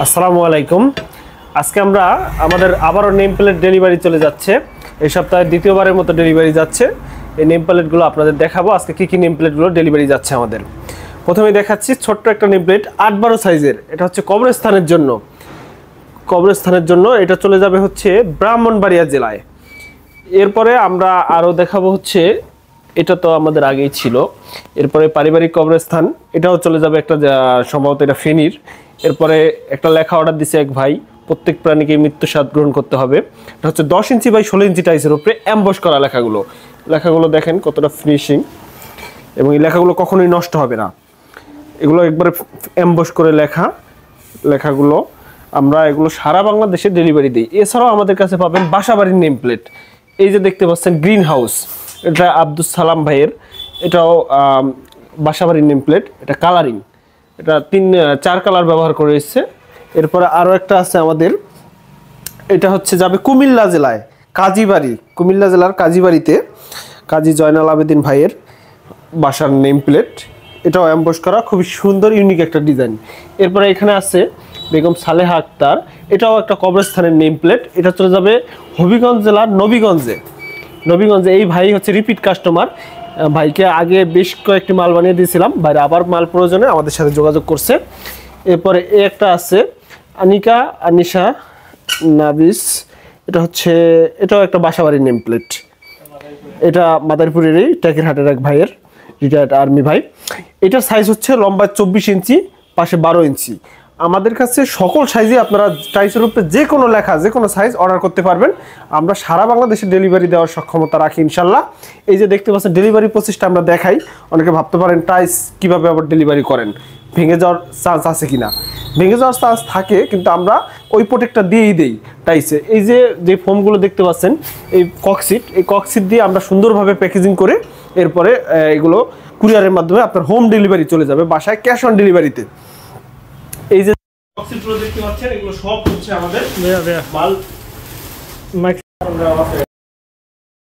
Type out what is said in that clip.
আসসালামু আলাইকুম। আজকে আমরা আমাদের আবারও নেম প্লেট ডেলিভারি চলে যাচ্ছে। এই সপ্তাহে দ্বিতীয়বারের মতো ডেলিভারি যাচ্ছে। এই নেম প্লেটগুলো আপনাদের দেখাবো আজকে কী নেম প্লেটগুলো ডেলিভারি যাচ্ছে আমাদের। প্রথমে দেখাচ্ছি ছোট্ট একটা নেম প্লেট 8-12 সাইজের। এটা হচ্ছে কবরস্থানের জন্য এটা চলে যাবে হচ্ছে ব্রাহ্মণবাড়িয়া জেলায়। এরপরে আমরা আরও দেখাবো হচ্ছে, এটা তো আমাদের আগেই ছিল। এরপরে পারিবারিক কবরস্থান, এটাও চলে যাবে একটা সম্ভবত এটা ফেনীর। এরপরে একটা লেখা অর্ডার দিছে এক ভাই, প্রত্যেক প্রাণীকে মৃত্যু স্বাদ গ্রহণ করতে হবে। এটা হচ্ছে 10 ইঞ্চি বাই 16 ইঞ্চি টাইসের উপরে অ্যাম্বস করা লেখাগুলো দেখেন কতটা ফিনিশিং, এবং এই লেখাগুলো কখনোই নষ্ট হবে না। এগুলো একবারে অ্যাম্বস করে লেখাগুলো আমরা এগুলো সারা বাংলাদেশে ডেলিভারি দিই। এছাড়াও আমাদের কাছে পাবেন বাসাবাড়ির নেম প্লেট। এই যে দেখতে পাচ্ছেন গ্রিন হাউস, এটা আব্দুল সালাম ভাইয়ের। এটাও বাসাবাড়ির নেম প্লেট। এটা কালারিং, এটা 3-4 কালার ব্যবহার করে এসছে। এরপরে আরও একটা আছে আমাদের, এটা হচ্ছে যাবে কুমিল্লা জেলায় কাজীবাড়ি, কুমিল্লা জেলার কাজীবাড়িতে কাজী জয়নাল আবেদিন ভাইয়ের বাসার নেম প্লেট। এটাও অ্যাম্বস করা, খুবই সুন্দর ইউনিক একটা ডিজাইন। এরপরে এখানে আছে বেগম সালেহা আক্তার, এটাও একটা কবরস্থানের নেম প্লেট। এটা চলে যাবে হবিগঞ্জ জেলার নবীগঞ্জে। এই ভাই হচ্ছে রিপিট কাস্টমার। ভাইকে আগে বেশ কয়েকটি মাল বানিয়ে দিয়েছিলাম, ভাইরা আবার মাল প্রয়োজনে আমাদের সাথে যোগাযোগ করছে। এরপরে একটা আছে আনিশা নাবিস, এটাও একটা বাসাবাড়ির নেম প্লেট। এটা মাদারীপুরেরই টেকেরহাটের এক ভাইয়ের, রিটায়ার্ড আর্মি ভাই। এটার সাইজ হচ্ছে লম্বা 24 ইঞ্চি, পাশে 12 ইঞ্চি। আমাদের কাছে সকল সাইজে আপনারা টাইসের উপরে যে কোনো লেখা, যে কোনো সাইজ অর্ডার করতে পারবেন। আমরা সারা বাংলাদেশে ডেলিভারি দেওয়ার সক্ষমতা রাখি ইনশাল্লাহ। এই যে দেখতে পাচ্ছেন ডেলিভারি প্রসেসটা আমরা দেখাই। অনেকে ভাবতে পারেন টাইস কীভাবে আবার ডেলিভারি করেন, ভেঙে যাওয়ার চান্স আছে কিনা। ভেঙে যাওয়ার চান্স থাকে, কিন্তু আমরা ওই প্রোটেক্টটা দিয়েই দেই টাইসে। এই যে ফোমগুলো দেখতে পাচ্ছেন, এই ককসিট দিয়ে আমরা সুন্দরভাবে প্যাকেজিং করে এরপরে এগুলো কুরিয়ারের মাধ্যমে আপনার হোম ডেলিভারি চলে যাবে বাসায়, ক্যাশ অন ডেলিভারিতে। এই যে বক্সগুলো দেখতে পাচ্ছেন, এগুলো সব হচ্ছে আমাদের মাল।